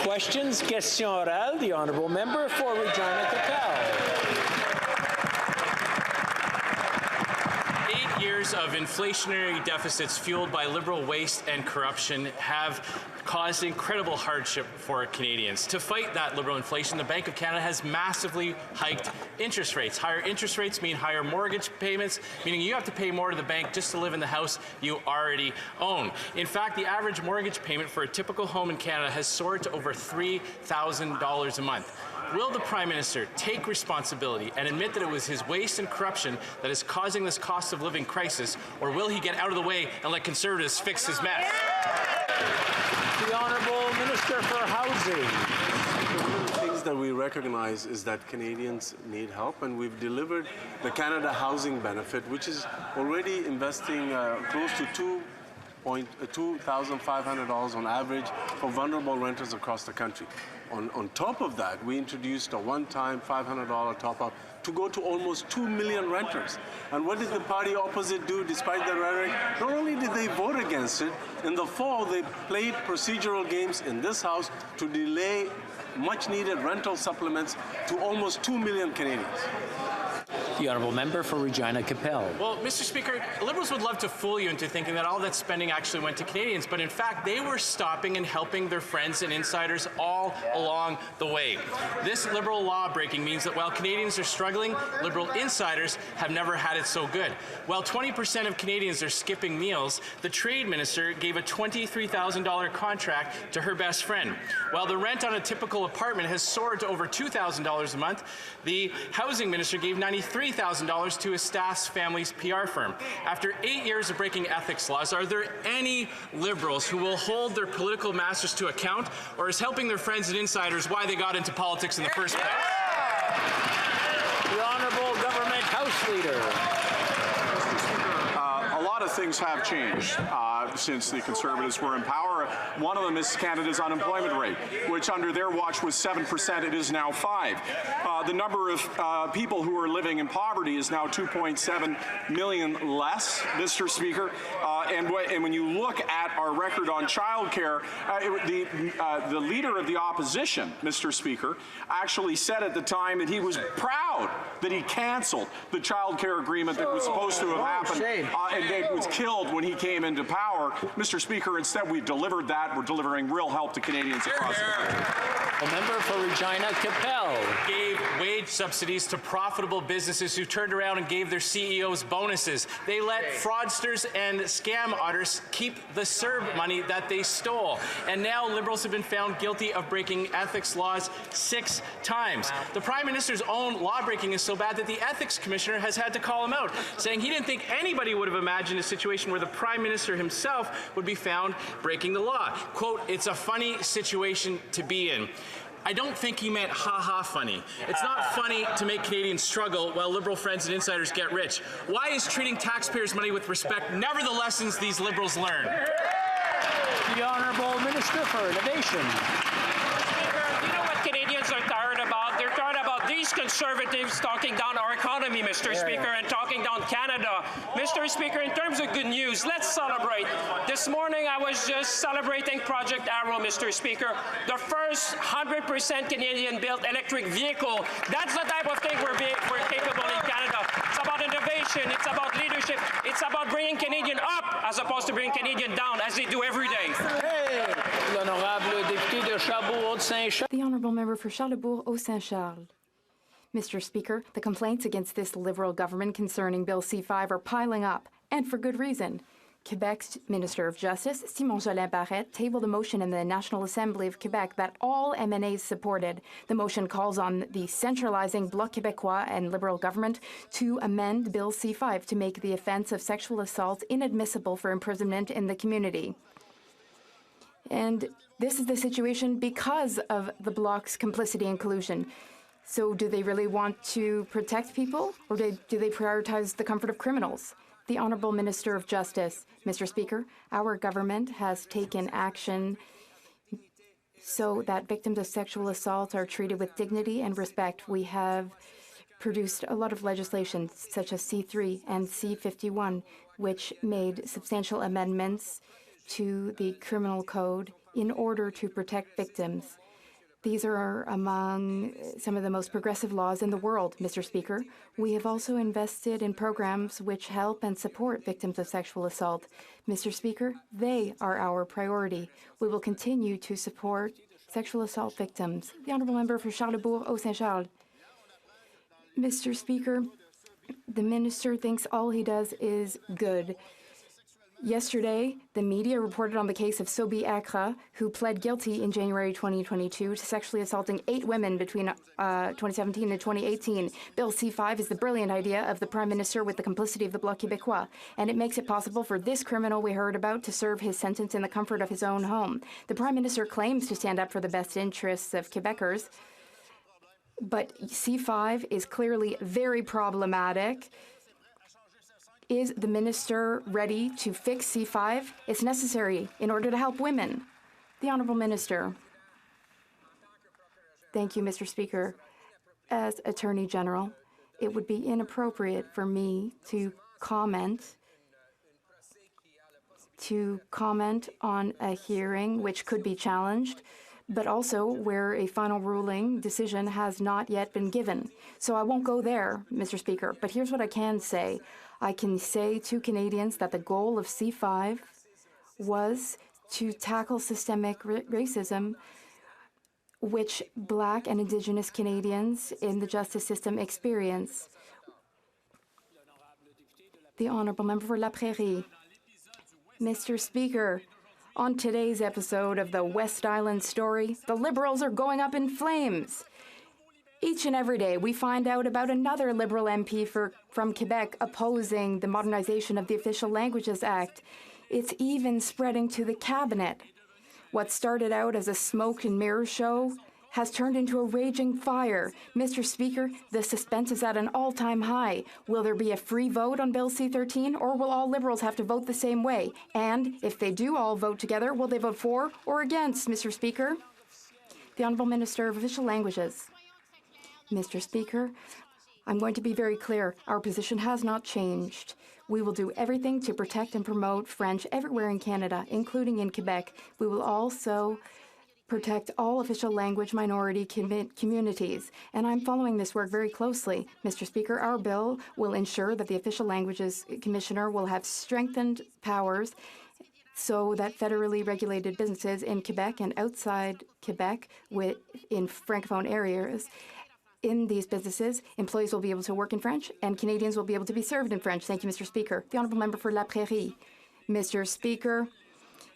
questions. Question orale, the honourable member for Regina Capel. 8 years of inflationary deficits fueled by Liberal waste and corruption have caused incredible hardship for Canadians. To fight that Liberal inflation, the Bank of Canada has massively hiked interest rates. Higher interest rates mean higher mortgage payments, meaning you have to pay more to the bank just to live in the house you already own. In fact, the average mortgage payment for a typical home in Canada has soared to over $3,000 a month. Will the Prime Minister take responsibility and admit that it was his waste and corruption that is causing this cost of living crisis, or will he get out of the way and let Conservatives fix his mess? The Honourable Minister for Housing. One of the things that we recognize is that Canadians need help, and we've delivered the Canada Housing Benefit, which is already investing close to $2,500 on average for vulnerable renters across the country. On top of that, we introduced a one-time $500 top-up to go to almost 2 million renters. And what did the party opposite do despite the rhetoric? Not only did they vote against it, in the fall they played procedural games in this House to delay much-needed rental supplements to almost 2 million Canadians. The honourable member for Regina Capel. Well, Mr. Speaker, Liberals would love to fool you into thinking that all that spending actually went to Canadians, but in fact, they were stopping and helping their friends and insiders all along the way. This Liberal law-breaking means that while Canadians are struggling, Liberal insiders have never had it so good. While 20% of Canadians are skipping meals, the Trade Minister gave a $23,000 contract to her best friend. While the rent on a typical apartment has soared to over $2,000 a month, the Housing Minister gave $93,000 to his staff's family's PR firm. After 8 years of breaking ethics laws, are there any Liberals who will hold their political masters to account, or is helping their friends and insiders why they got into politics in the first place? The Honourable Government House Leader. A lot of things have changed since the Conservatives were in power. One of them is Canada's unemployment rate, which under their watch was 7%. It is now 5%. The number of people who are living in poverty is now 2.7 million less, Mr. Speaker. And when you look at our record on childcare, the leader of the opposition, Mr. Speaker, actually said at the time that he was proud that he canceled the childcare agreement that was supposed to have happened, and it was killed when he came into power. Mr. Speaker, instead we've delivered that. We're delivering real help to Canadians across the country. The member for Regina Capel. Gave wage subsidies to profitable businesses who turned around and gave their CEOs bonuses. They let fraudsters and scam artists keep the CERB money that they stole. And now Liberals have been found guilty of breaking ethics laws 6 times. The Prime Minister's own law-breaking is so bad that the Ethics Commissioner has had to call him out, saying he didn't think anybody would have imagined a situation where the Prime Minister himself would be found breaking the law. Quote, "It's a funny situation to be in." I don't think he meant ha-ha funny. It's not funny to make Canadians struggle while Liberal friends and insiders get rich. Why is treating taxpayers' money with respect never the lessons these Liberals learn? The Honourable Minister for Innovation. You know what Canadians are tired about? They're tired about these Conservatives talking down our economy, Mr. Speaker, and talking down Canada. Mr. Speaker, in terms of good news, let's celebrate. This morning I was just celebrating Project Arrow, Mr. Speaker, the first 100% Canadian-built electric vehicle. That's the type of thing we're capable in Canada. It's about innovation, it's about leadership, it's about bringing Canadian up as opposed to bringing Canadian down, as they do every day. Hey, l'honorable député de Charbot-Haute-Saint-Charles. The Honourable Member for Charlebourg-Haute-Saint-Charles. Mr. Speaker, the complaints against this Liberal government concerning Bill C-5 are piling up, and for good reason. Quebec's Minister of Justice, Simon Jolin Barrette, tabled a motion in the National Assembly of Quebec that all MNAs supported. The motion calls on the centralizing Bloc Québécois and Liberal government to amend Bill C-5 to make the offence of sexual assault inadmissible for imprisonment in the community. And this is the situation because of the Bloc's complicity and collusion. So do they really want to protect people, or do they prioritize the comfort of criminals? The Honourable Minister of Justice. Mr. Speaker, our government has taken action so that victims of sexual assault are treated with dignity and respect. We have produced a lot of legislation, such as C-3 and C-51, which made substantial amendments to the criminal code in order to protect victims. These are among some of the most progressive laws in the world, Mr. Speaker. We have also invested in programs which help and support victims of sexual assault. Mr. Speaker, they are our priority. We will continue to support sexual assault victims. The Honourable Member for Charlesbourg-Haut-Saint-Charles. Mr. Speaker, the Minister thinks all he does is good. Yesterday, the media reported on the case of Sobi Akra, who pled guilty in January 2022 to sexually assaulting 8 women between 2017 and 2018. Bill C-5 is the brilliant idea of the Prime Minister with the complicity of the Bloc Québécois, and it makes it possible for this criminal we heard about to serve his sentence in the comfort of his own home. The Prime Minister claims to stand up for the best interests of Quebecers, but C-5 is clearly very problematic. Is the minister ready to fix C-5? It's necessary in order to help women. The Honourable Minister. Thank you, Mr. Speaker. As Attorney General, it would be inappropriate for me to comment on a hearing which could be challenged, but also where a final ruling decision has not yet been given. So I won't go there, Mr. Speaker, but here's what I can say. I can say to Canadians that the goal of C-5 was to tackle systemic racism which Black and Indigenous Canadians in the justice system experience. The Honourable Member for La Prairie. Mr. Speaker, on today's episode of the West Island Story, the Liberals are going up in flames. Each and every day, we find out about another Liberal MP from Quebec opposing the modernization of the Official Languages Act. It's even spreading to the cabinet. What started out as a smoke and mirror show has turned into a raging fire. Mr. Speaker, the suspense is at an all-time high. Will there be a free vote on Bill C-13, or will all Liberals have to vote the same way? And if they do all vote together, will they vote for or against, Mr. Speaker? The Honourable Minister of Official Languages. Mr. Speaker, I'm going to be very clear. Our position has not changed. We will do everything to protect and promote French everywhere in Canada, including in Quebec. We will also protect all official language minority communities. And I'm following this work very closely. Mr. Speaker, our bill will ensure that the Official Languages Commissioner will have strengthened powers so that federally regulated businesses in Quebec and outside Quebec in Francophone areas, in these businesses, employees will be able to work in French and Canadians will be able to be served in French. Thank you, Mr. Speaker. The Honourable Member for La Prairie. Mr. Speaker,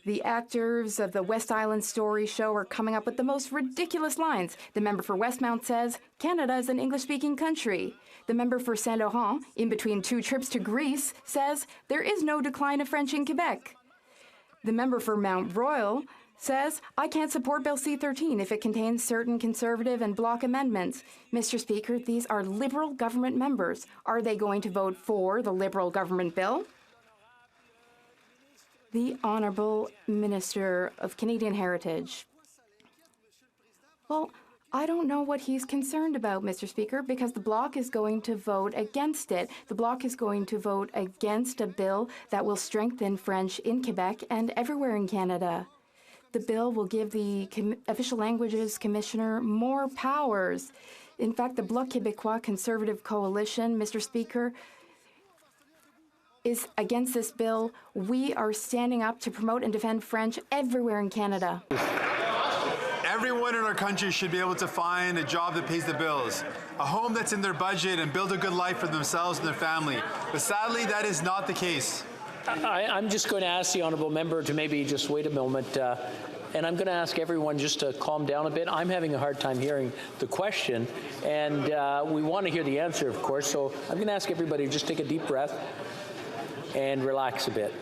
the actors of the West Island Story show are coming up with the most ridiculous lines. The member for Westmount says, Canada is an English-speaking country. The member for Saint Laurent, in between 2 trips to Greece, says, there is no decline of French in Quebec. The member for Mount Royal says, I can't support Bill C-13 if it contains certain Conservative and Bloc amendments. Mr. Speaker, these are Liberal government members. Are they going to vote for the Liberal government bill? The Honourable Minister of Canadian Heritage. Well, I don't know what he's concerned about, Mr. Speaker, because the Bloc is going to vote against it. The Bloc is going to vote against a bill that will strengthen French in Quebec and everywhere in Canada. The bill will give the Official Languages Commissioner more powers. In fact, the Bloc Québécois Conservative Coalition, Mr. Speaker, is against this bill. We are standing up to promote and defend French everywhere in Canada. Everyone in our country should be able to find a job that pays the bills, a home that's in their budget, and build a good life for themselves and their family. But sadly, that is not the case. I'm just going to ask the Honourable Member to maybe just wait a moment, and I'm going to ask everyone just to calm down a bit. I'm having a hard time hearing the question, and we want to hear the answer, of course, so I'm going to ask everybody to just take a deep breath and relax a bit.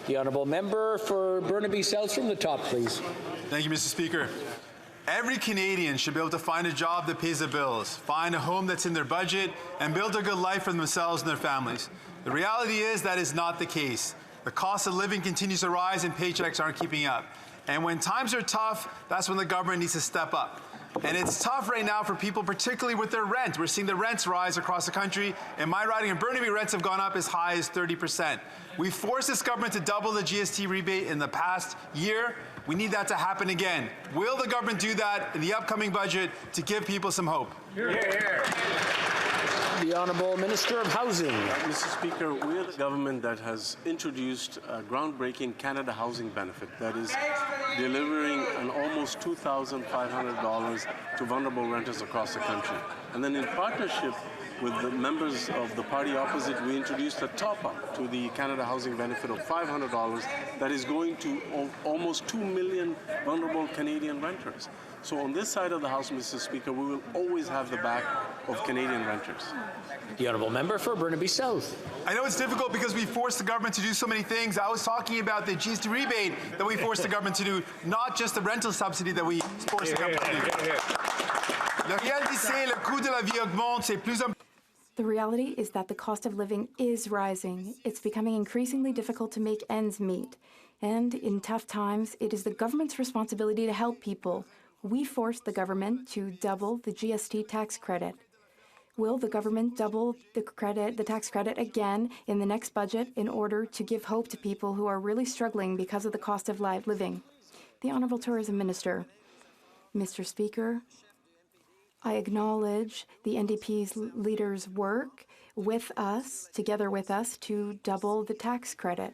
The Honourable Member for Burnaby South from the top, please. Thank you, Mr. Speaker. Every Canadian should be able to find a job that pays the bills, find a home that's in their budget, and build a good life for themselves and their families. The reality is that is not the case. The cost of living continues to rise and paychecks aren't keeping up. And when times are tough, that's when the government needs to step up. And it's tough right now for people, particularly with their rent. We're seeing the rents rise across the country. In my riding in Burnaby, rents have gone up as high as 30%. We forced this government to double the GST rebate in the past year, We need that to happen again. Will the government do that in the upcoming budget to give people some hope? The Honourable Minister of Housing. Mr. Speaker, we're the government that has introduced a groundbreaking Canada Housing Benefit that is delivering an almost $2,500 to vulnerable renters across the country. And then in partnership with the members of the party opposite, we introduced a top-up to the Canada Housing Benefit of $500 that is going to almost 2 million vulnerable Canadian renters. So on this side of the House, Mr. Speaker, we will always have the back of Canadian renters. The Honourable Member for Burnaby South. I know it's difficult because we forced the government to do so many things. I was talking about the GST rebate that we forced the government to do, not just the rental subsidy that we forced the government to do. Le réalité, c'est le coût de la vie augmente, c'est plus The reality is that the cost of living is rising. It's becoming increasingly difficult to make ends meet. And in tough times, it is the government's responsibility to help people. We forced the government to double the GST tax credit. Will the government double the tax credit again in the next budget in order to give hope to people who are really struggling because of the cost of living? The Honourable Tourism Minister. Mr. Speaker, I acknowledge the NDP's leaders' work with us, together with us, to double the tax credit,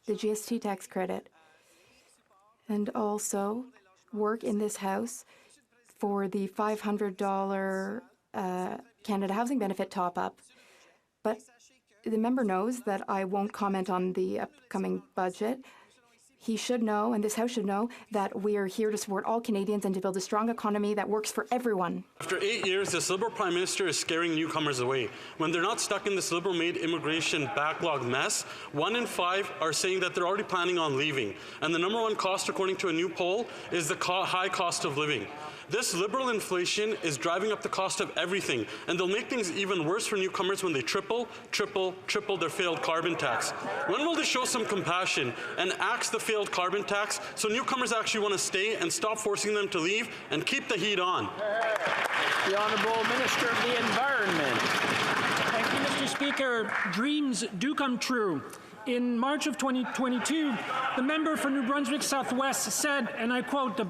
the GST tax credit, and also work in this House for the $500 Canada Housing Benefit top-up. But the member knows that I won't comment on the upcoming budget. He should know, and this House should know, that we are here to support all Canadians and to build a strong economy that works for everyone. After 8 years, this Liberal Prime Minister is scaring newcomers away. When they're not stuck in this Liberal-made immigration backlog mess, 1 in 5 are saying that they're already planning on leaving. And the #1 cost, according to a new poll, is the high cost of living. This Liberal inflation is driving up the cost of everything, and they'll make things even worse for newcomers when they triple their failed carbon tax. When will they show some compassion and axe the failed carbon tax so newcomers actually want to stay and stop forcing them to leave and keep the heat on? The Honourable Minister of the Environment. Thank you, Mr. Speaker. Dreams do come true. In March of 2022, the member for New Brunswick Southwest said, and I quote, the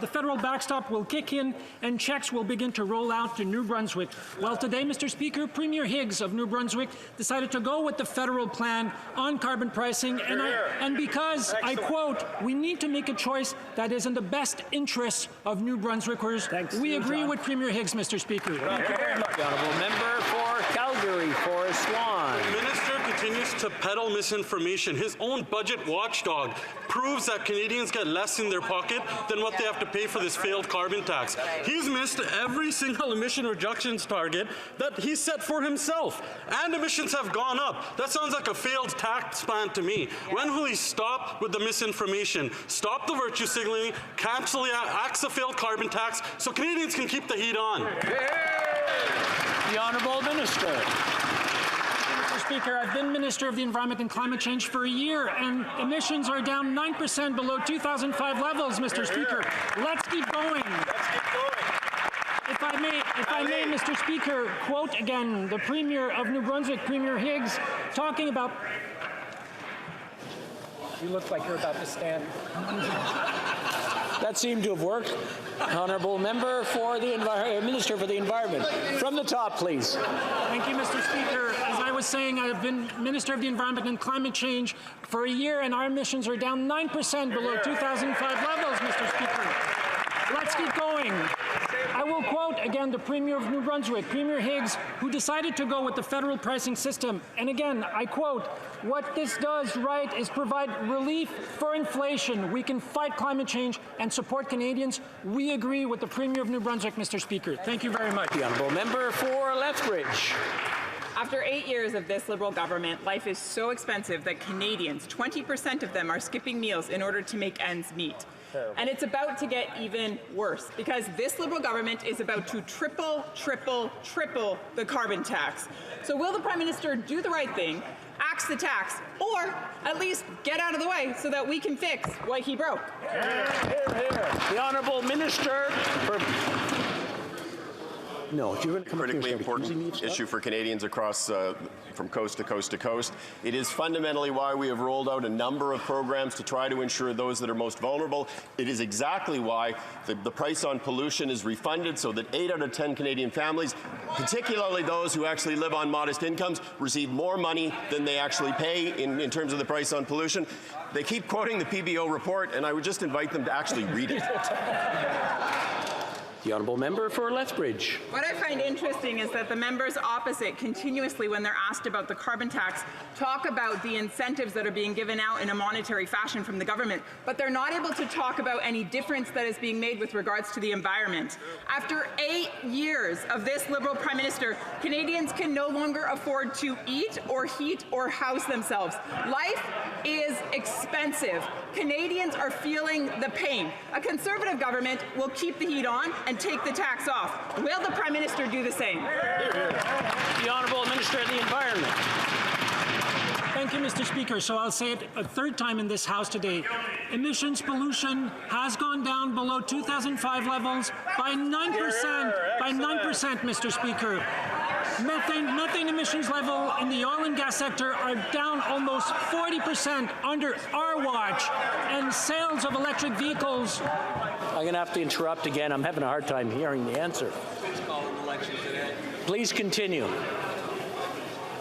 federal backstop will kick in and checks will begin to roll out to New Brunswick. Well, today, Mr. Speaker, Premier Higgs of New Brunswick decided to go with the federal plan on carbon pricing, and because, I quote, we need to make a choice that is in the best interest of New Brunswickers. We agree with Premier Higgs, Mr. Speaker. Thank you very much. The Honourable Member for Calgary, Forest Lawn. The minister continues to peddle misinformation. His own budget watchdog proves that Canadians get less in their pocket than what they have to pay for this failed carbon tax. He's missed every single emission reductions target that he set for himself, and emissions have gone up. That sounds like a failed tax plan to me. When will he stop with the misinformation, stop the virtue signaling, cancel the failed carbon tax so Canadians can keep the heat on? The Honourable Minister. Speaker, I've been Minister of the Environment and Climate Change for a year, and emissions are down 9% below 2005 levels, Mr. Speaker. Let's keep going. If I may, Mr. Speaker, quote again the Premier of New Brunswick, Premier Higgs, talking about... You look like you're about to stand. That seemed to have worked. Honourable Member for the Minister for the Environment. From the top, please. Thank you, Mr. Speaker. As I was saying, I've been Minister of the Environment and Climate Change for a year, and our emissions are down 9% below 2005 levels, Mr. Speaker. Let's keep going. I will quote again the Premier of New Brunswick, Premier Higgs, who decided to go with the federal pricing system. And again, I quote, what this does right is provide relief for inflation. We can fight climate change and support Canadians. We agree with the Premier of New Brunswick, Mr. Speaker. Thank you very much. The Honourable Member for Lethbridge. After 8 years of this Liberal government, life is so expensive that Canadians, 20% of them, are skipping meals in order to make ends meet. And it's about to get even worse because this Liberal government is about to triple the carbon tax. So will the Prime Minister do the right thing, axe the tax, or at least get out of the way so that we can fix what he broke? The Honourable Minister for... No, you're going to come up here and critically start accusing me of important stuff? issue for Canadians across from coast to coast to coast. It is fundamentally why we have rolled out a number of programs to try to ensure those that are most vulnerable. It is exactly why the price on pollution is refunded so that 8 out of 10 Canadian families, particularly those who actually live on modest incomes, receive more money than they actually pay in terms of the price on pollution. They keep quoting the PBO report, and I would just invite them to actually read it. The honourable member for Lethbridge. What I find interesting is that the members opposite continuously, when they're asked about the carbon tax, talk about the incentives that are being given out in a monetary fashion from the government, but they're not able to talk about any difference that is being made with regards to the environment. After 8 years of this Liberal Prime Minister, Canadians can no longer afford to eat or heat or house themselves. Life is expensive. Canadians are feeling the pain. A Conservative government will keep the heat on and take the tax off. Will the Prime Minister do the same? The Honourable Minister of the Environment. Thank you, Mr. Speaker. So I'll say it a third time in this House today. Emissions pollution has gone down below 2005 levels by 9%. By 9%, Mr. Speaker. Methane emissions level in the oil and gas sector are down almost 40% under our watch, and sales of electric vehicles. I'm going to have to interrupt again. I'm having a hard time hearing the answer. Please continue.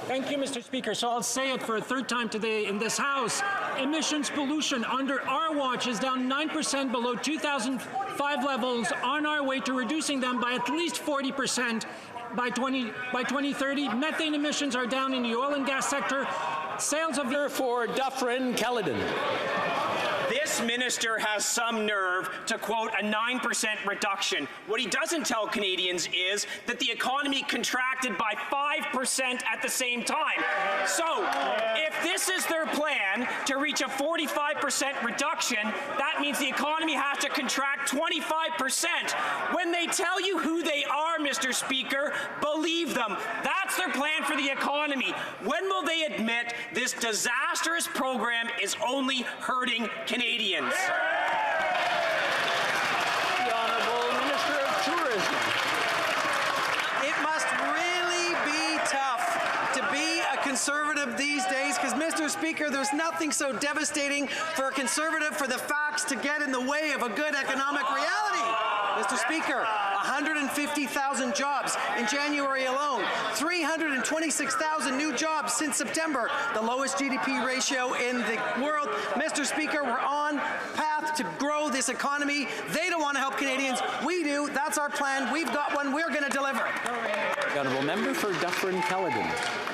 Thank you, Mr. Speaker. So I'll say it for a third time today in this House. Emissions pollution under our watch is down 9% below 2005 levels, on our way to reducing them by at least 40% by 2030. Methane emissions are down in the oil and gas sector. Sales of... For Dufferin Caledon. This minister has some nerve to quote a 9% reduction. What he doesn't tell Canadians is that the economy contracted by 5% at the same time. So, if this is their plan to reach a 45% reduction, that means the economy has to contract 25%. When they tell you who they are, Mr. Speaker, believe them. That's their plan for the economy. When will they admit this disastrous program is only hurting Canadians? The Honourable Minister of Tourism. It must really be tough to be a Conservative these days, because, Mr. Speaker, there's nothing so devastating for a Conservative for the facts to get in the way of a good economic reality. Mr. Speaker, 150,000 jobs in January alone, 326,000 new jobs since September, the lowest GDP ratio in the world. Mr. Speaker, we're on path to grow this economy. They don't want to help Canadians. We do. That's our plan. We've got one. We're going to deliver. The Honourable Member for Dufferin Caledon.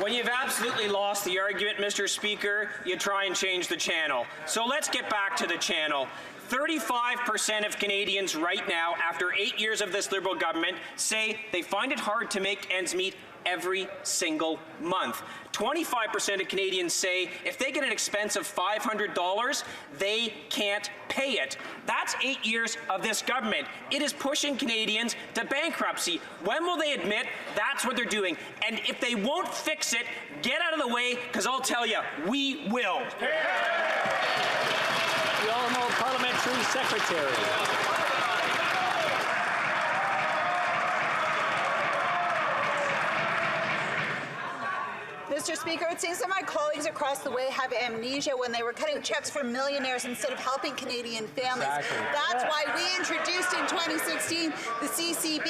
When you've absolutely lost the argument, Mr. Speaker, you try and change the channel. So let's get back to the channel. 35% of Canadians right now, after 8 years of this Liberal government, say they find it hard to make ends meet every single month. 25% of Canadians say if they get an expense of $500, they can't pay it. That's 8 years of this government. It is pushing Canadians to bankruptcy. When will they admit that's what they're doing? And if they won't fix it, get out of the way, because I'll tell you, we will. The Honourable Parliamentary Secretary. Mr. Speaker, it seems that my colleagues across the way have amnesia when they were cutting checks for millionaires instead of helping Canadian families. Exactly. That's why we introduced in 2016 the CCB.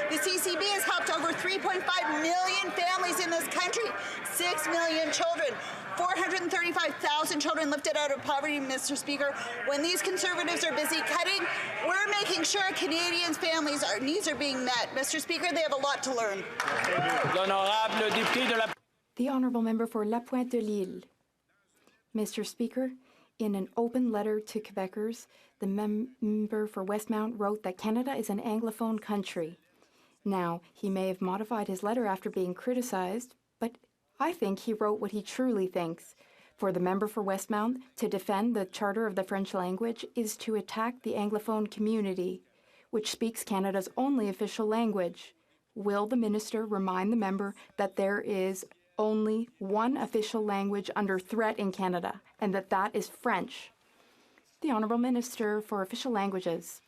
The CCB has helped over 3.5 million families in this country, 6 million children. 435,000 children lifted out of poverty, Mr. Speaker. When these Conservatives are busy cutting, we're making sure Canadians' families' needs are being met. Mr. Speaker, they have a lot to learn. The Honourable Member for La Pointe de l'Île. Mr. Speaker, in an open letter to Quebecers, the member for Westmount wrote that Canada is an Anglophone country. Now, he may have modified his letter after being criticized, but I think he wrote what he truly thinks. For the member for Westmount to defend the Charter of the French language is to attack the Anglophone community, which speaks Canada's only official language. Will the minister remind the member that there is only one official language under threat in Canada, and that is French? The Honourable Minister for Official Languages.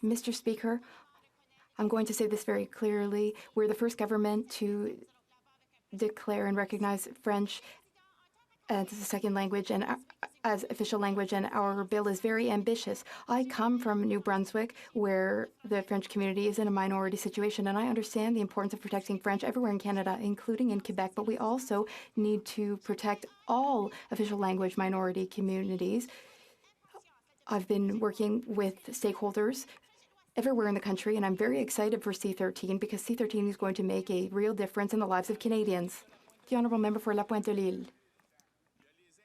Mr. Speaker, I'm going to say this very clearly. We're the first government to declare and recognize French as a second language and as official language, and our bill is very ambitious. I come from New Brunswick, where the French community is in a minority situation, and I understand the importance of protecting French everywhere in Canada, including in Quebec, but we also need to protect all official language minority communities. I've been working with stakeholders everywhere in the country, and I'm very excited for C13 because C13 is going to make a real difference in the lives of Canadians. The Honourable Member for La Pointe-de-L'Île.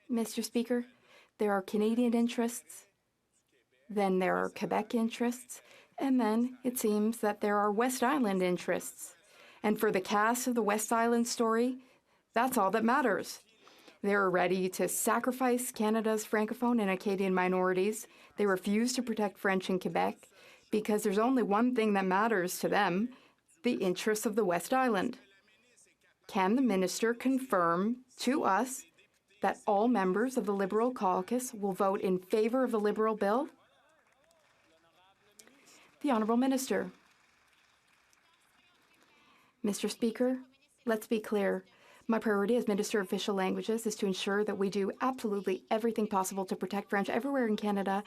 Mr. Speaker, there are Canadian interests, then there are Quebec interests, and then it seems that there are West Island interests. And for the cast of the West Island story, that's all that matters. They're ready to sacrifice Canada's Francophone and Acadian minorities. They refuse to protect French in Quebec because there's only one thing that matters to them, the interests of the West Island. Can the minister confirm to us that all members of the Liberal caucus will vote in favor of the Liberal bill? The Honourable Minister. Mr. Speaker, let's be clear. My priority as Minister of Official Languages is to ensure that we do absolutely everything possible to protect French everywhere in Canada,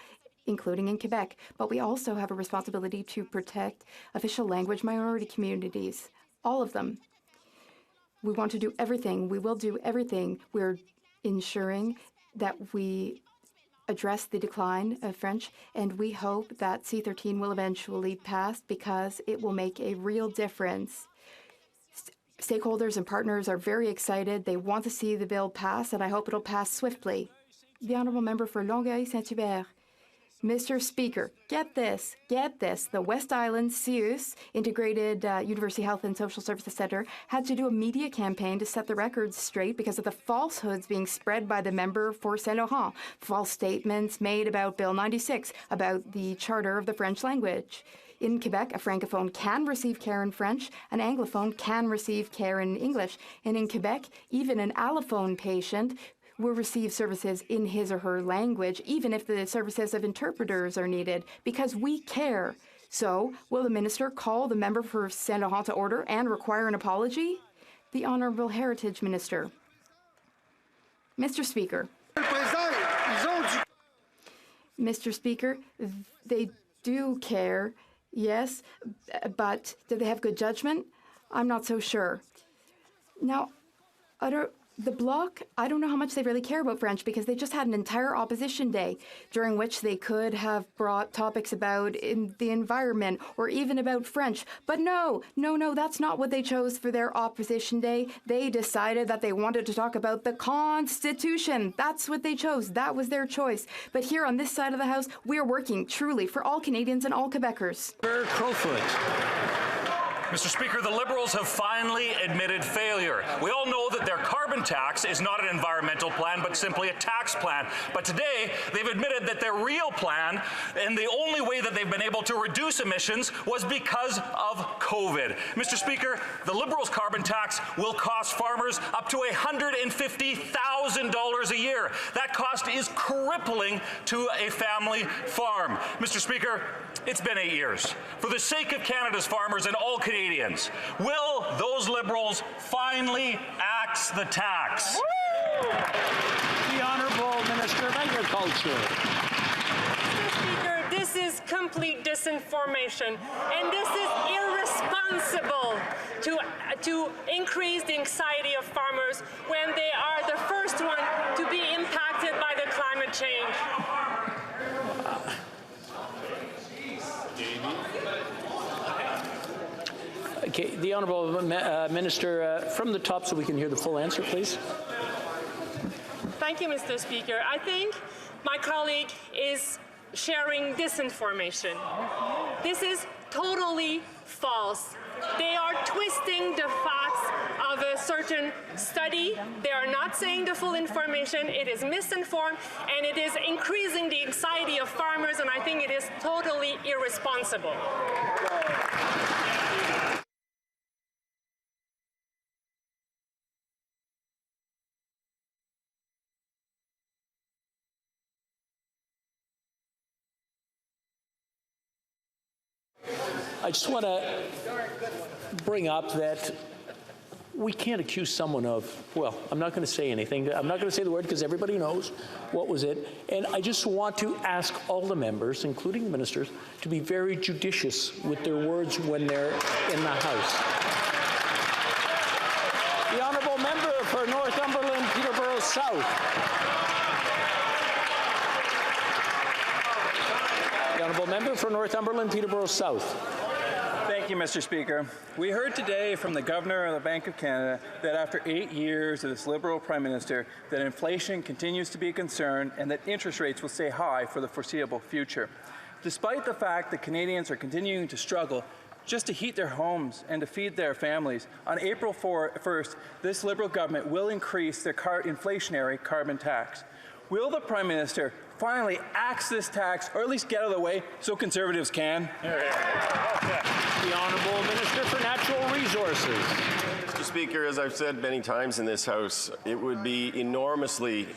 including in Quebec. But we also have a responsibility to protect official language minority communities, all of them. We want to do everything. We will do everything. We're ensuring that we address the decline of French, and we hope that C13 will eventually pass because it will make a real difference. Stakeholders and partners are very excited. They want to see the bill pass, and I hope it'll pass swiftly. The Honourable Member for Longueuil-Saint-Hubert. Mr. Speaker, get this. The West Island CEUS, Integrated University Health and Social Services Centre, had to do a media campaign to set the records straight because of the falsehoods being spread by the member for Saint-Laurent. False statements made about Bill 96, about the Charter of the French language. In Quebec, a Francophone can receive care in French, an Anglophone can receive care in English, and in Quebec, even an allophone patient will receive services in his or her language, even if the services of interpreters are needed, because we care. So, will the minister call the member for Saint-Laurent to order and require an apology? The Honourable Heritage Minister. Mr. Speaker. Mr. Speaker, they do care, yes, but do they have good judgment? I'm not so sure. Now, the Bloc, I don't know how much they really care about French because they just had an entire opposition day during which they could have brought topics about the environment or even about French. But no, that's not what they chose for their opposition day. They decided that they wanted to talk about the Constitution. That's what they chose. That was their choice. But here on this side of the House, we are working truly for all Canadians and all Quebecers. Crowfoot. Mr. Speaker, the Liberals have finally admitted failure. We all know that their carbon tax is not an environmental plan, but simply a tax plan. But today, they've admitted that their real plan, and the only way that they've been able to reduce emissions, was because of COVID. Mr. Speaker, the Liberals' carbon tax will cost farmers up to $150,000 a year. That cost is crippling to a family farm. Mr. Speaker, it's been 8 years. For the sake of Canada's farmers and all Canadians, will those Liberals finally axe the tax? Woo! The Honourable Minister of Agriculture. Mr. Speaker, this is complete disinformation, and this is irresponsible to increase the anxiety of farmers when they are the first one to be impacted by the climate change. Okay, the Honourable Minister, from the top so we can hear the full answer, please. Thank you, Mr. Speaker. I think my colleague is sharing disinformation. This is totally false. They are twisting the facts of a certain study. They are not saying the full information. It is misinformed, and it is increasing the anxiety of farmers, and I think it is totally irresponsible. I just want to bring up that we can't accuse someone of, well, I'm not going to say anything. I'm not going to say the word because everybody knows what was it. And I just want to ask all the members, including the ministers, to be very judicious with their words when they're in the House. The honourable member for Northumberland, Peterborough South. The honourable member for Northumberland, Peterborough South. Thank you, Mr. Speaker. We heard today from the Governor of the Bank of Canada that after 8 years of this Liberal Prime Minister, that inflation continues to be a concern and that interest rates will stay high for the foreseeable future. Despite the fact that Canadians are continuing to struggle just to heat their homes and to feed their families, on April 1st, this Liberal government will increase their inflationary carbon tax. Will the Prime Minister finally axe this tax, or at least get out of the way so Conservatives can? The Honourable Minister for Natural Resources. Mr. Speaker, as I've said many times in this House, it would be enormously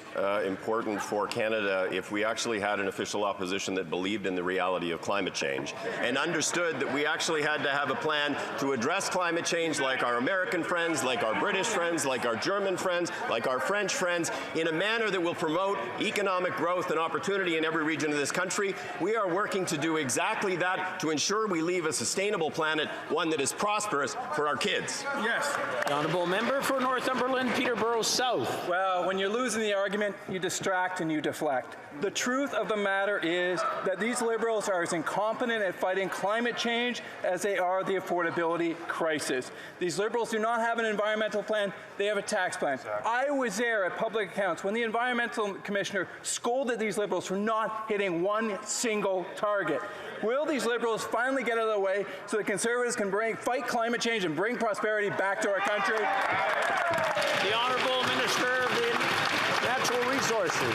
important for Canada if we actually had an official opposition that believed in the reality of climate change and understood that we actually had to have a plan to address climate change like our American friends, like our British friends, like our German friends, like our French friends, in a manner that will promote economic growth and opportunity in every region of this country. We are working to do exactly that to ensure we leave a sustainable planet, one that is prosperous for our kids. Yes. The honourable member for Northumberland, Peterborough South. Well, when you're losing the argument, you distract and you deflect. The truth of the matter is that these Liberals are as incompetent at fighting climate change as they are the affordability crisis. These Liberals do not have an environmental plan, they have a tax plan. I was there at Public Accounts when the Environmental Commissioner scolded these Liberals for not hitting one single target. Will these Liberals finally get out of the way so the Conservatives can fight climate change and bring prosperity back to our country? The Honourable Minister of the Natural Resources.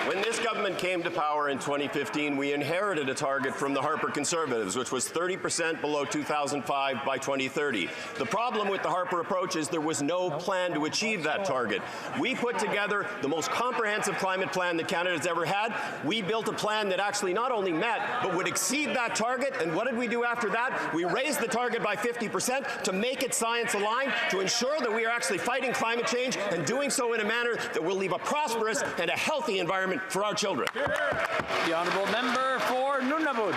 When this government came to power in 2015, we inherited a target from the Harper Conservatives, which was 30% below 2005 by 2030. The problem with the Harper approach is there was no plan to achieve that target. We put together the most comprehensive climate plan that Canada's ever had. We built a plan that actually not only met, but would exceed that target. And what did we do after that? We raised the target by 50% to make it science-aligned, to ensure that we are actually fighting climate change and doing so in a manner that will leave a prosperous and a healthy environment for our children. The honourable member for Nunavut.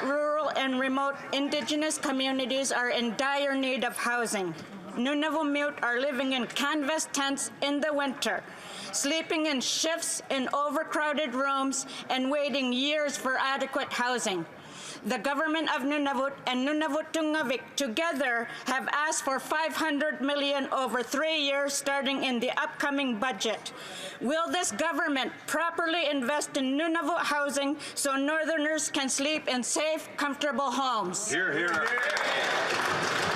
Rural and remote Indigenous communities are in dire need of housing. Nunavut are living in canvas tents in the winter, sleeping in shifts in overcrowded rooms, and waiting years for adequate housing. The government of Nunavut and Nunavut Tungavik together have asked for $500 million over 3 years starting in the upcoming budget. Will this government properly invest in Nunavut housing so Northerners can sleep in safe, comfortable homes? Hear, hear.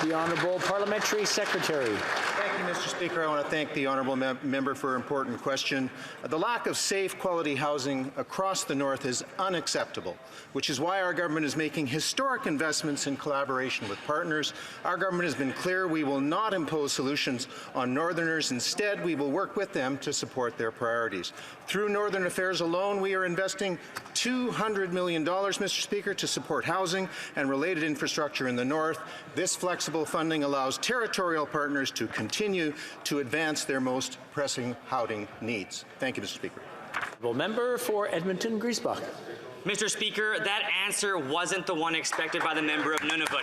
The Honourable Parliamentary Secretary. Thank you, Mr. Speaker. I want to thank the honourable member for an important question. The lack of safe, quality housing across the North is unacceptable, which is why our government is making historic investments in collaboration with partners. Our government has been clear we will not impose solutions on Northerners. Instead, we will work with them to support their priorities. Through Northern Affairs alone, we are investing $200 million, Mr. Speaker, to support housing and related infrastructure in the North. This flexible funding allows territorial partners to continue to advance their most pressing housing needs. Thank you, Mr. Speaker. Member for Edmonton Griesbach. Mr. Speaker, that answer wasn't the one expected by the member of Nunavut.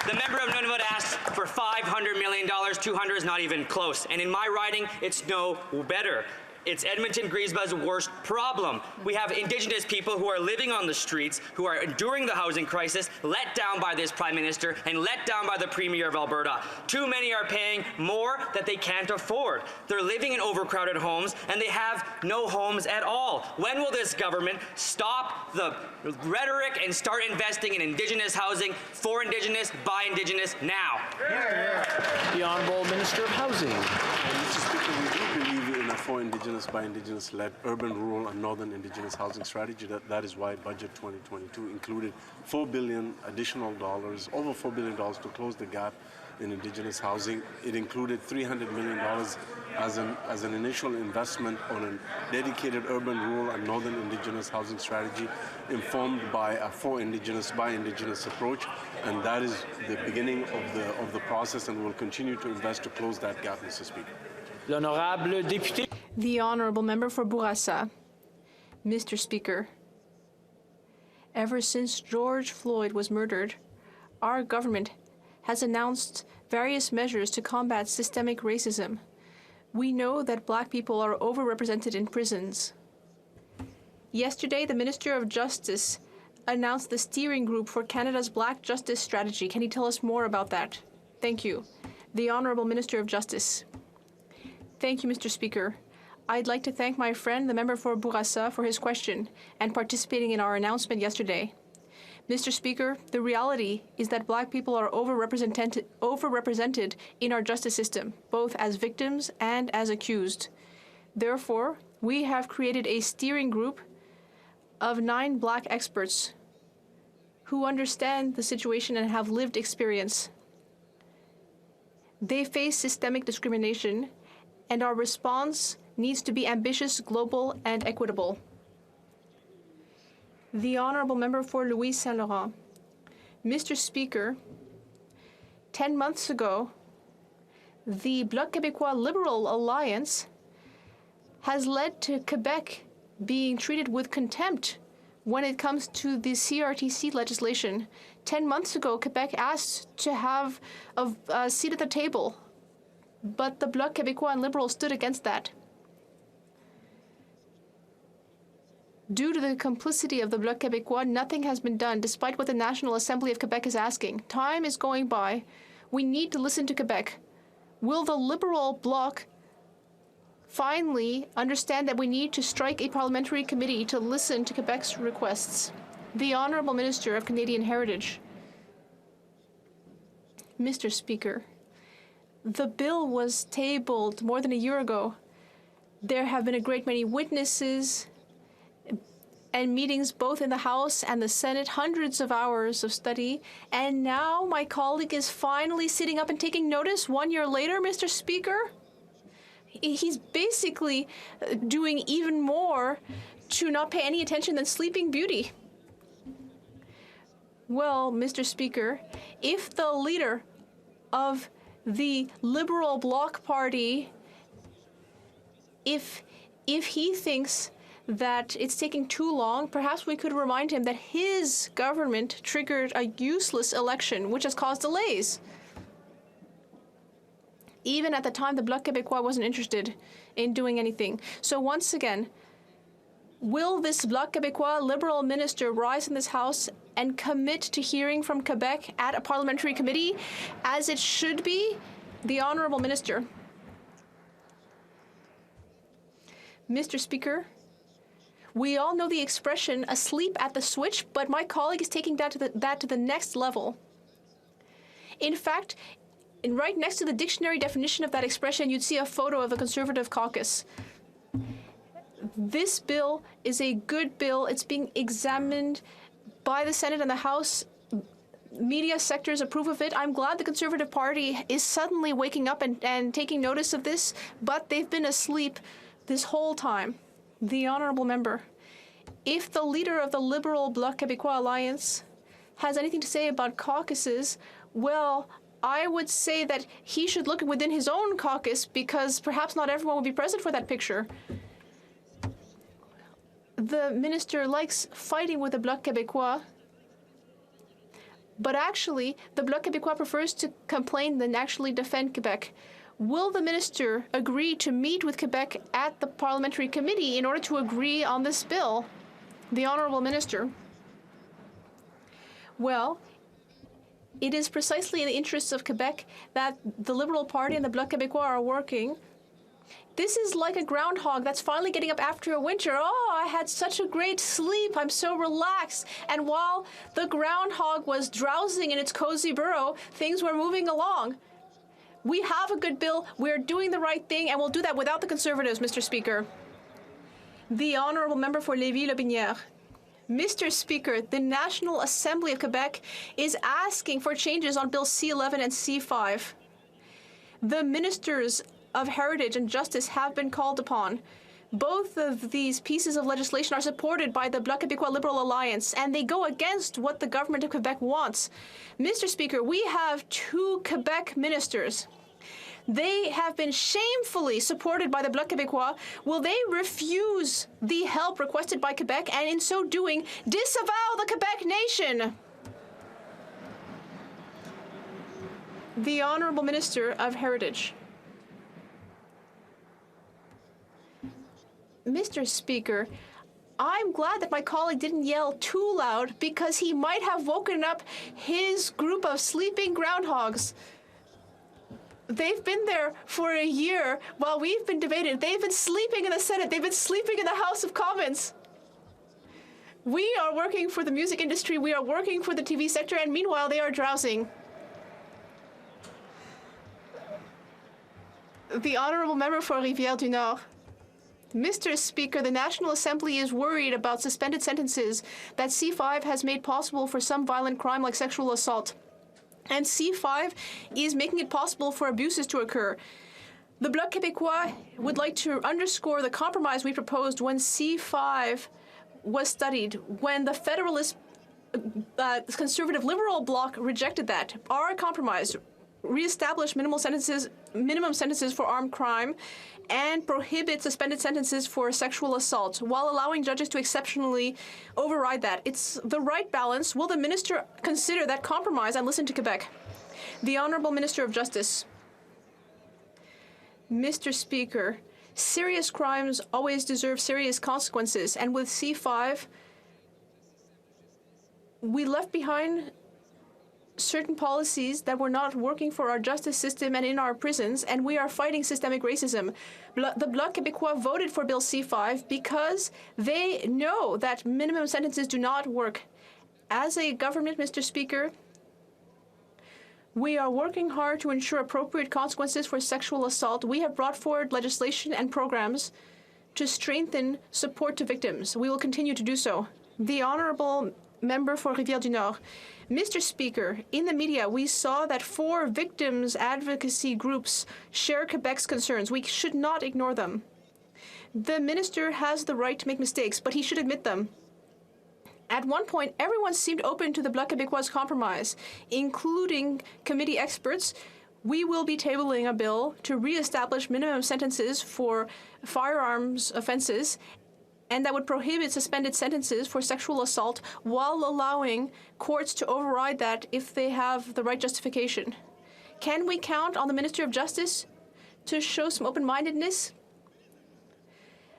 The member of Nunavut asked for $500 million. 200 is not even close. And in my writing, it's no better. It's Edmonton Griesbach's worst problem. We have Indigenous people who are living on the streets, who are enduring the housing crisis, let down by this Prime Minister and let down by the Premier of Alberta. Too many are paying more that they can't afford. They're living in overcrowded homes and they have no homes at all. When will this government stop the rhetoric and start investing in Indigenous housing for Indigenous, by Indigenous, now? The Honourable Minister of Housing. Mr. Speaker, we do believe in a for Indigenous, by Indigenous-led urban, rural, and northern Indigenous housing strategy. That is why Budget 2022 included $4 billion additional dollars, over $4 billion to close the gap in Indigenous housing. It included $300 million as an initial investment on a dedicated urban, rural, and northern Indigenous housing strategy informed by a for Indigenous, by Indigenous approach. And that is the beginning of the process, and we'll continue to invest to close that gap, Mr. Speaker. L'honorable député. The honourable member for Bourassa. Mr. Speaker, ever since George Floyd was murdered, our government has announced various measures to combat systemic racism. We know that Black people are overrepresented in prisons. Yesterday, the Minister of Justice announced the steering group for Canada's Black Justice Strategy. Can you tell us more about that? Thank you. The Honourable Minister of Justice. Thank you, Mr. Speaker. I'd like to thank my friend, the member for Bourassa, for his question and participating in our announcement yesterday. Mr. Speaker, the reality is that Black people are overrepresented in our justice system, both as victims and as accused. Therefore, we have created a steering group of 9 Black experts who understand the situation and have lived experience. They face systemic discrimination, and our response needs to be ambitious, global, and equitable. The Honourable Member for Louis Saint Laurent. Mr. Speaker, 10 months ago, the Bloc Québécois Liberal Alliance has led to Quebec being treated with contempt when it comes to the CRTC legislation. 10 months ago, Quebec asked to have a seat at the table, but the Bloc Québécois and Liberals stood against that. Due to the complicity of the Bloc Québécois, nothing has been done, despite what the National Assembly of Quebec is asking. Time is going by. We need to listen to Quebec. Will the Liberal Bloc finally understand that we need to strike a parliamentary committee to listen to Quebec's requests? The Honourable Minister of Canadian Heritage. Mr. Speaker, the bill was tabled more than a year ago. There have been a great many witnesses and meetings both in the House and the Senate, hundreds of hours of study, and now my colleague is finally sitting up and taking notice 1 year later, Mr. Speaker? He's basically doing even more to not pay any attention than Sleeping Beauty. Well, Mr. Speaker, if the leader of the Liberal Bloc Party, if he thinks that it's taking too long, perhaps we could remind him that his government triggered a useless election, which has caused delays. Even at the time, the Bloc Québécois wasn't interested in doing anything. So once again, will this Bloc Québécois Liberal minister rise in this House and commit to hearing from Quebec at a parliamentary committee, as it should be? The Honourable Minister. Mr. Speaker, we all know the expression asleep at the switch, but my colleague is taking that to the next level. In fact, right next to the dictionary definition of that expression, you'd see a photo of the Conservative caucus. This bill is a good bill. It's being examined by the Senate and the House. Media sectors approve of it. I'm glad the Conservative Party is suddenly waking up and taking notice of this, but they've been asleep this whole time. The Honourable Member, if the leader of the Liberal Bloc Québécois Alliance has anything to say about caucuses, well, I would say that he should look within his own caucus, because perhaps not everyone will be present for that picture. The minister likes fighting with the Bloc Québécois, but actually, the Bloc Québécois prefers to complain than actually defend Quebec. Will the minister agree to meet with Quebec at the parliamentary committee in order to agree on this bill? The Honourable Minister. Well, it is precisely in the interests of Quebec that the Liberal Party and the Bloc Québécois are working. This is like a groundhog that's finally getting up after a winter. Oh, I had such a great sleep. I'm so relaxed. And while the groundhog was drowsing in its cozy burrow, things were moving along. We have a good bill. We're doing the right thing, and we'll do that without the Conservatives, Mr. Speaker. The Honourable Member for Lévis-Lobinière. Mr. Speaker, the National Assembly of Quebec is asking for changes on Bill C-11 and C-5. The Ministers of Heritage and Justice have been called upon. Both of these pieces of legislation are supported by the Bloc Québécois Liberal Alliance, and they go against what the government of Quebec wants. Mr. Speaker, we have 2 Quebec ministers. They have been shamefully supported by the Bloc Québécois. Will they refuse the help requested by Quebec and in so doing disavow the Quebec nation? The Honourable Minister of Heritage. Mr. Speaker, I'm glad that my colleague didn't yell too loud because he might have woken up his group of sleeping groundhogs. They've been there for a year while we've been debating. They've been sleeping in the Senate. They've been sleeping in the House of Commons. We are working for the music industry. We are working for the TV sector, and meanwhile, they are drowsing. The Honourable Member for Rivière-du-Nord. Mr. Speaker, the National Assembly is worried about suspended sentences that C-5 has made possible for some violent crime like sexual assault. And C-5 is making it possible for abuses to occur. The Bloc Québécois would like to underscore the compromise we proposed when C-5 was studied, when the Federalist Conservative Liberal Bloc rejected that. Our compromise reestablished minimum sentences for armed crime and prohibit suspended sentences for sexual assault while allowing judges to exceptionally override that. It's the right balance. Will the minister consider that compromise and listen to Quebec? The Honourable Minister of Justice. Mr. Speaker, serious crimes always deserve serious consequences, and with C-5, we left behind certain policies that were not working for our justice system and in our prisons, and we are fighting systemic racism. The Bloc Québécois voted for Bill C-5 because they know that minimum sentences do not work. As a government, Mr. Speaker, we are working hard to ensure appropriate consequences for sexual assault. We have brought forward legislation and programs to strengthen support to victims. We will continue to do so. The Honourable Member for Rivière-du-Nord. Mr. Speaker, in the media, we saw that 4 victims' advocacy groups share Quebec's concerns. We should not ignore them. The minister has the right to make mistakes, but he should admit them. At one point, everyone seemed open to the Bloc Québécois compromise, including committee experts. We will be tabling a bill to reestablish minimum sentences for firearms offenses, and that would prohibit suspended sentences for sexual assault while allowing courts to override that if they have the right justification. Can we count on the Minister of Justice to show some open-mindedness?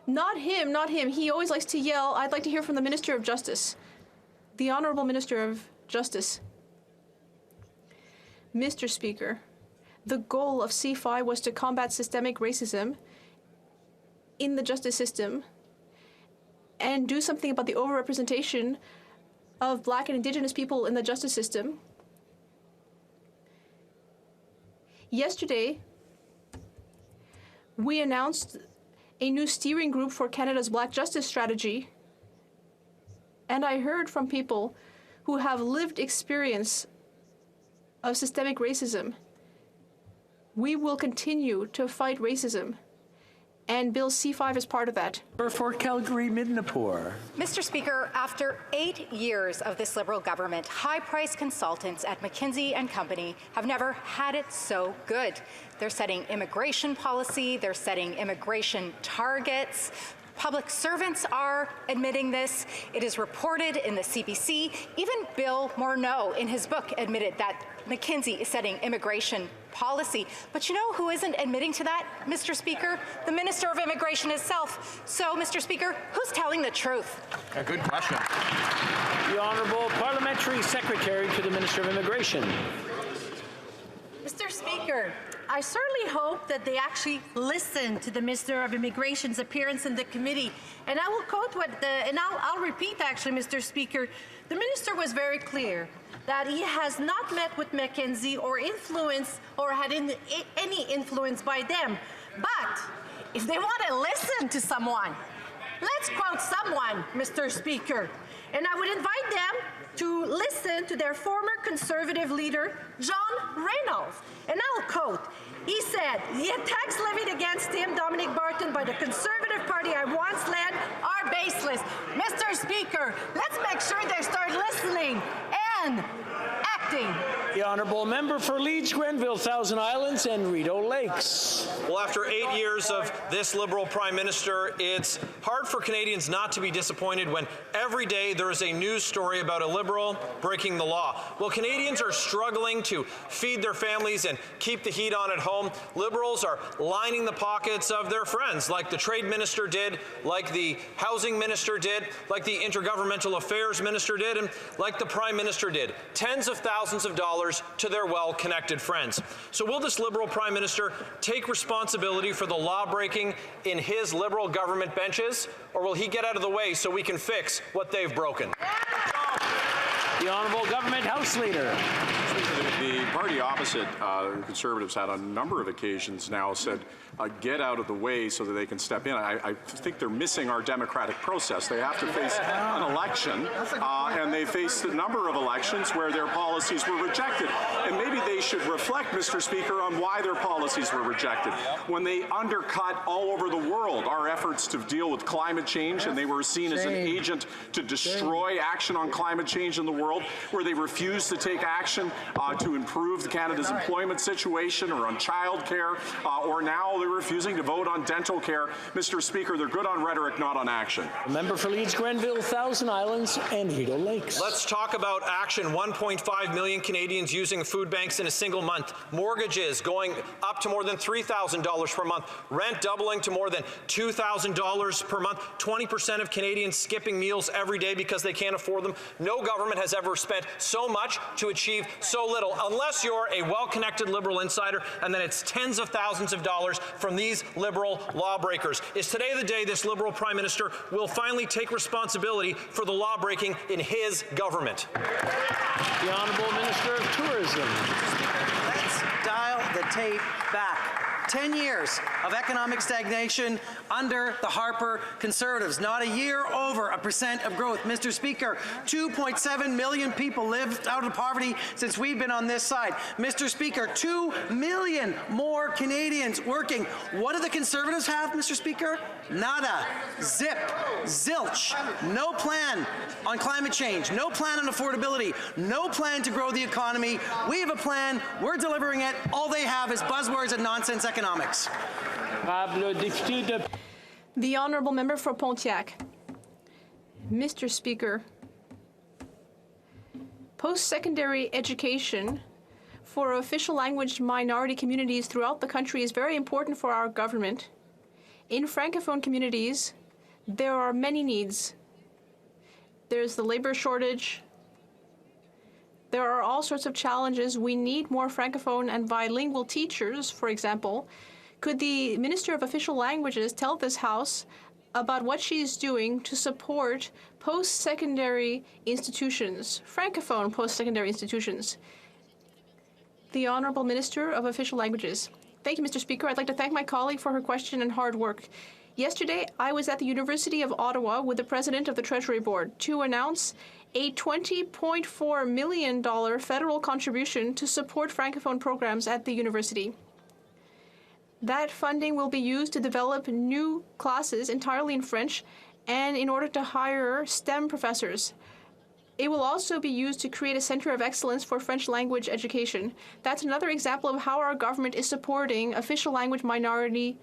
Not him, not him. He always likes to yell. I'd like to hear from the Minister of Justice. The Honourable Minister of Justice. Mr. Speaker, the goal of C-5 was to combat systemic racism in the justice system and do something about the overrepresentation of Black and Indigenous people in the justice system. Yesterday, we announced a new steering group for Canada's Black Justice Strategy, and I heard from people who have lived experience of systemic racism. We will continue to fight racism, and Bill C-5 is part of that. For Calgary Midnapore. Mr. Speaker, after 8 years of this Liberal government, high-priced consultants at McKinsey & Company have never had it so good. They're setting immigration policy, they're setting immigration targets. Public servants are admitting this. It is reported in the CBC. Even Bill Morneau, in his book, admitted that McKinsey is setting immigration policy. But you know who isn't admitting to that, Mr. Speaker? The Minister of Immigration himself. So, Mr. Speaker, who's telling the truth? A good question. The Honourable Parliamentary Secretary to the Minister of Immigration. Mr. Speaker, I certainly hope that they actually listen to the Minister of Immigration's appearance in the committee. And I will quote I'll repeat actually, Mr. Speaker. The Minister was very clear that he has not met with McKinsey or had any influence by them. But if they want to listen to someone, let's quote someone, Mr. Speaker. And I would invite them to listen to their former Conservative leader, John Reynolds. And I'll quote, he said, the attacks levied against him, Dominic Barton, by the Conservative Party I once led are baseless. Mr. Speaker, let's make sure they start listening and acting. The honourable member for Leeds, Grenville, Thousand Islands and Rideau Lakes. Well, after 8 years of this Liberal Prime Minister, it's hard for Canadians not to be disappointed when every day there is a news story about a Liberal breaking the law. Well, Canadians are struggling to feed their families and keep the heat on at home. Liberals are lining the pockets of their friends, like the Trade Minister did, like the Housing Minister did, like the Intergovernmental Affairs Minister did, and like the Prime Minister did. Tens of thousands of dollars to their well-connected friends. So will this Liberal Prime Minister take responsibility for the law-breaking in his Liberal government benches, or will he get out of the way so we can fix what they've broken? The Honourable Government House Leader. The party opposite, the Conservatives, had on a number of occasions now said, get out of the way so that they can step in. I think they're missing our democratic process. They have to face an election, and they faced a number of elections where their policies were rejected. And maybe they should reflect, Mr. Speaker, on why their policies were rejected. When they undercut all over the world our efforts to deal with climate change, and they were seen as an agent to destroy action on climate change in the world, where they refused to take action to improve Canada's employment situation or on child care, or now they're refusing to vote on dental care. Mr. Speaker, they're good on rhetoric, not on action. Member for Leeds, Grenville, Thousand Islands and Rideau Lakes. Let's talk about action. 1.5 million Canadians using food banks in a single month. Mortgages going up to more than $3,000 per month. Rent doubling to more than $2,000 per month. 20% of Canadians skipping meals every day because they can't afford them. No government has ever spent so much to achieve so little, unless you're a well-connected Liberal insider, and then it's tens of thousands of dollars from these Liberal lawbreakers. Is today the day this Liberal Prime Minister will finally take responsibility for the lawbreaking in his government? The Honourable Minister of Tourism. Let's dial the tape back. 10 years of economic stagnation under the Harper Conservatives. Not a year over 1% of growth. Mr. Speaker, 2.7 million people lived out of poverty since we've been on this side. Mr. Speaker, 2 million more Canadians working. What do the Conservatives have, Mr. Speaker? Nada. Zip. Zilch. No plan on climate change. No plan on affordability. No plan to grow the economy. We have a plan. We're delivering it. All they have is buzzwords and nonsense economics. The Honourable Member for Pontiac. Mr. Speaker, post-secondary education for official language minority communities throughout the country is very important for our government. In Francophone communities, there are many needs. There's the labor shortage. There are all sorts of challenges. We need more Francophone and bilingual teachers, for example. Could the Minister of Official Languages tell this House about what she's doing to support post-secondary institutions, Francophone post-secondary institutions? The Honourable Minister of Official Languages. Thank you, Mr. Speaker. I'd like to thank my colleague for her question and hard work. Yesterday, I was at the University of Ottawa with the President of the Treasury Board to announce a $20.4 million federal contribution to support Francophone programs at the university. That funding will be used to develop new classes entirely in French and in order to hire STEM professors. It will also be used to create a center of excellence for French language education. That's another example of how our government is supporting official language minority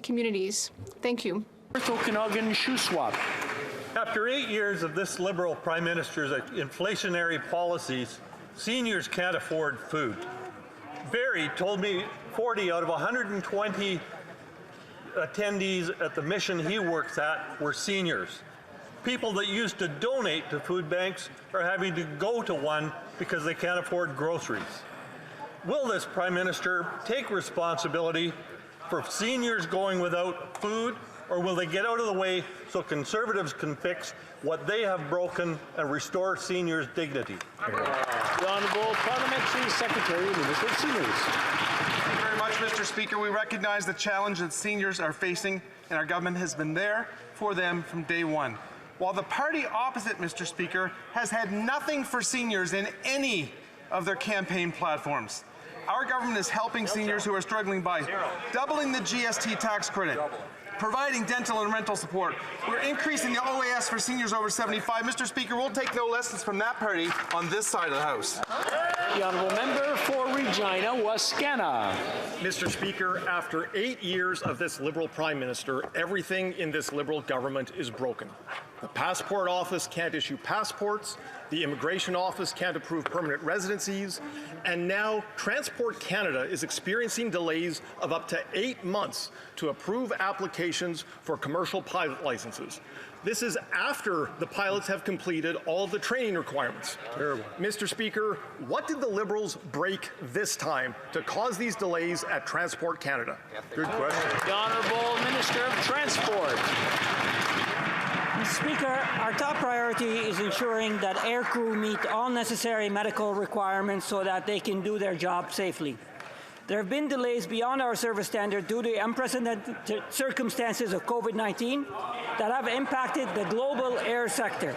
communities. Thank you. After 8 years of this Liberal Prime Minister's inflationary policies, seniors can't afford food. Barry told me 40 out of 120 attendees at the mission he works at were seniors. People that used to donate to food banks are having to go to one because they can't afford groceries. Will this Prime Minister take responsibility for seniors going without food, or will they get out of the way so Conservatives can fix what they have broken and restore seniors' dignity? The Honourable Parliamentary Secretary, Minister of Seniors. Thank you very much, Mr. Speaker. We recognize the challenge that seniors are facing, and our government has been there for them from day one. while the party opposite, Mr. Speaker, has had nothing for seniors in any of their campaign platforms. Our government is helping seniors who are struggling by doubling the GST tax credit, providing dental and rental support. We're increasing the OAS for seniors over 75. Mr. Speaker, we'll take no lessons from that party on this side of the House. The honourable member for Regina Wascana. Mr. Speaker, after 8 years of this Liberal Prime Minister, everything in this Liberal government is broken. The Passport Office can't issue passports, the Immigration Office can't approve permanent residencies, and now Transport Canada is experiencing delays of up to 8 months to approve applications for commercial pilot licenses. This is after the pilots have completed all of the training requirements. Terrible. Mr. Speaker, what did the Liberals break this time to cause these delays at Transport Canada? Good question. The Honourable Minister of Transport. Mr. Speaker, our top priority is ensuring that aircrew meet all necessary medical requirements so that they can do their job safely. There have been delays beyond our service standard due to unprecedented circumstances of COVID-19 that have impacted the global air sector.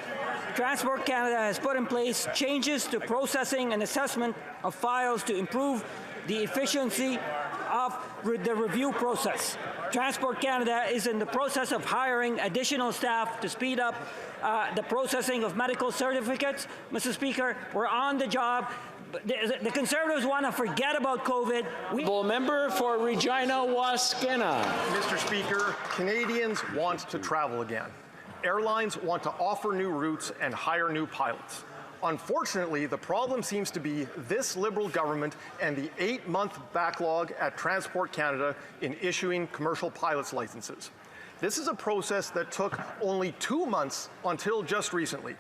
Transport Canada has put in place changes to processing and assessment of files to improve the efficiency of the review process. Transport Canada is in the process of hiring additional staff to speed up the processing of medical certificates. Mr. Speaker, we're on the job. The Conservatives want to forget about COVID. Member for Regina Wascana. Mr. Speaker, Canadians want to travel again. Airlines want to offer new routes and hire new pilots. Unfortunately, the problem seems to be this Liberal government and the 8-month backlog at Transport Canada in issuing commercial pilots licenses. This is a process that took only 2 months until just recently.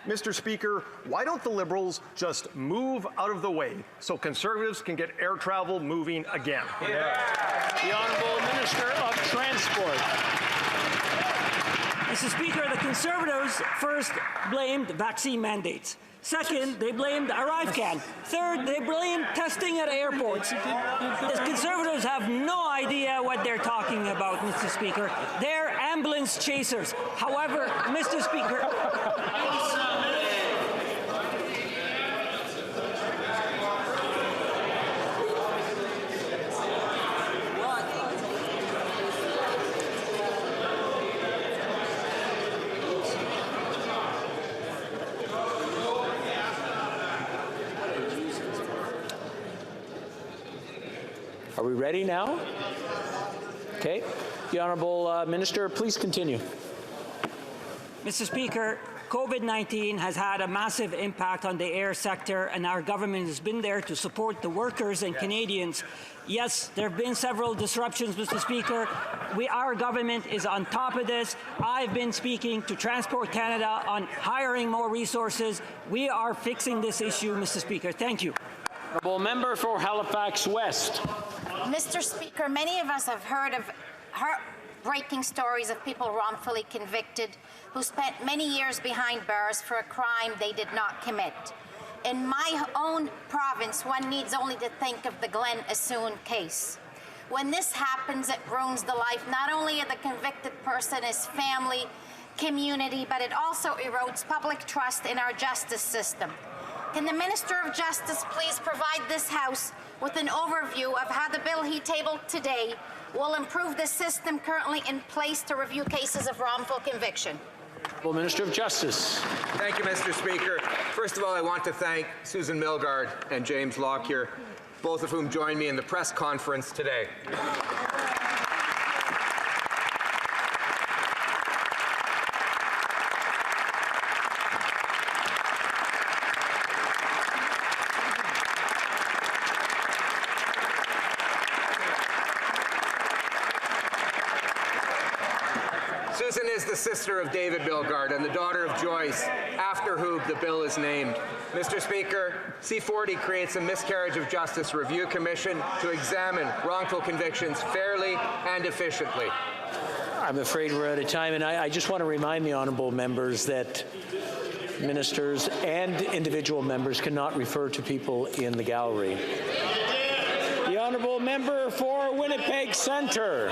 Mr. Speaker, why don't the Liberals just move out of the way so Conservatives can get air travel moving again? The Honourable Minister of Transport. Mr. Speaker, the Conservatives first blamed vaccine mandates. Second, they blamed ArriveCan. Third, they blamed testing at airports. The Conservatives have no idea what they're talking about, Mr. Speaker. They're ambulance chasers. However, Mr. Speaker... Are we ready now? Okay. The Honourable Minister, please continue. Mr. Speaker, COVID-19 has had a massive impact on the air sector, and our government has been there to support the workers and Canadians. Yes, there have been several disruptions, Mr. Speaker. Our government is on top of this. I've been speaking to Transport Canada on hiring more resources. We are fixing this issue, Mr. Speaker. Thank you. Honourable Member for Halifax West. Mr. Speaker, many of us have heard of heartbreaking stories of people wrongfully convicted who spent many years behind bars for a crime they did not commit. In my own province, one needs only to think of the Glen Assoon case. When this happens, it ruins the life not only of the convicted person, his family, community, but it also erodes public trust in our justice system. Can the Minister of Justice please provide this House with an overview of how the bill he tabled today will improve the system currently in place to review cases of wrongful conviction? Well, Minister of Justice. Thank you, Mr. Speaker. First of all, I want to thank Susan Milgaard and James Lockyer, both of whom joined me in the press conference today. Susan is the sister of David Milgaard and the daughter of Joyce, after whom the bill is named. Mr. Speaker, C-40 creates a miscarriage of justice review commission to examine wrongful convictions fairly and efficiently. I'm afraid we're out of time, and I just want to remind the honourable members that ministers and individual members cannot refer to people in the gallery. The honourable member for Winnipeg Centre.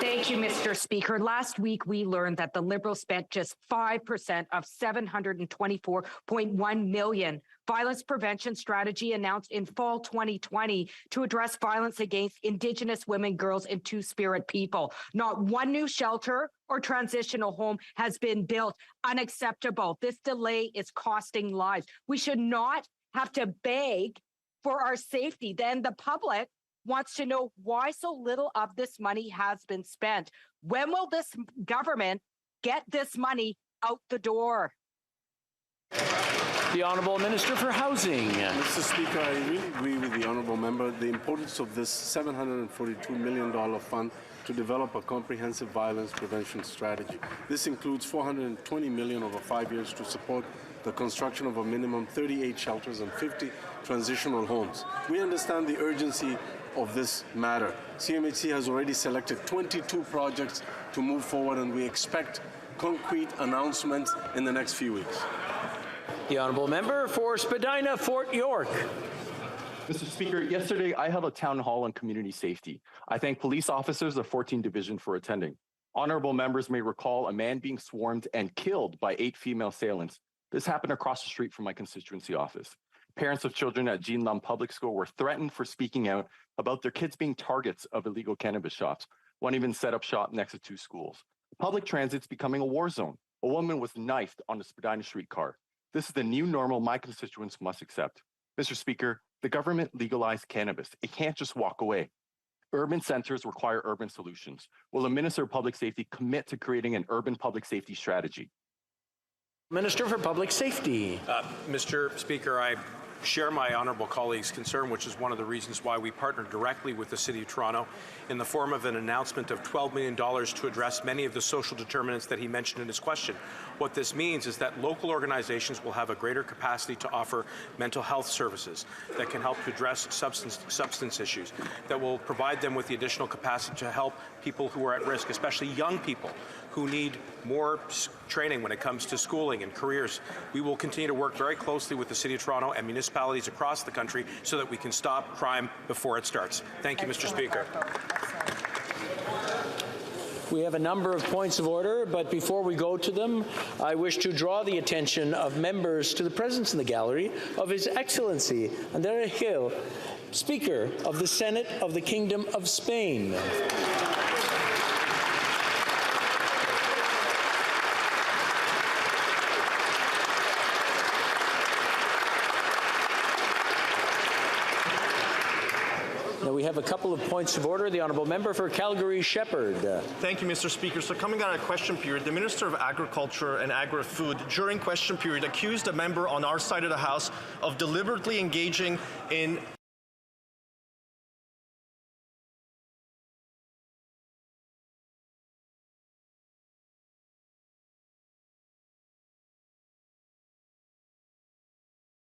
Thank you, Mr. Speaker. Last week, we learned that the Liberals spent just 5% of $724.1 million violence prevention strategy announced in fall 2020 to address violence against Indigenous women, girls, and Two-Spirit people. Not one new shelter or transitional home has been built. Unacceptable. This delay is costing lives. We should not have to beg for our safety. Then the public wants to know why so little of this money has been spent. When will this government get this money out the door? The Honourable Minister for Housing. Mr. Speaker, I really agree with the Honourable Member. The importance of this $742 million fund to develop a comprehensive violence prevention strategy. This includes $420 million over 5 years to support the construction of a minimum 38 shelters and 50 transitional homes. We understand the urgency of this matter. CMHC has already selected 22 projects to move forward, and we expect concrete announcements in the next few weeks. The Honourable Member for Spadina, Fort York. Mr. Speaker, yesterday I held a town hall on community safety. I thank police officers of 14th Division for attending. Honourable members may recall a man being swarmed and killed by 8 female assailants. This happened across the street from my constituency office. Parents of children at Jean Lum Public School were threatened for speaking out about their kids being targets of illegal cannabis shops. One even set up shop next to 2 schools. Public transit's becoming a war zone. A woman was knifed on the Spadina streetcar. This is the new normal my constituents must accept. Mr. Speaker, the government legalized cannabis. It can't just walk away. Urban centers require urban solutions. Will the Minister of Public Safety commit to creating an urban public safety strategy? Minister for Public Safety. Mr. Speaker, I share my honourable colleague's concern, which is one of the reasons why we partnered directly with the City of Toronto in the form of an announcement of $12 million to address many of the social determinants that he mentioned in his question. What this means is that local organizations will have a greater capacity to offer mental health services that can help to address substance issues, that will provide them with the additional capacity to help people who are at risk, especially young people who need more training when it comes to schooling and careers. We will continue to work very closely with the City of Toronto and municipalities across the country so that we can stop crime before it starts. Thank you, Mr. Speaker. We have a number of points of order, but before we go to them, I wish to draw the attention of members to the presence in the gallery of His Excellency André Gil, Speaker of the Senate of the Kingdom of Spain. We have a couple of points of order. The Honourable Member for Calgary-Shepherd. Thank you, Mr. Speaker. So coming out of question period, the Minister of Agriculture and Agri-Food during question period accused a member on our side of the House of deliberately engaging in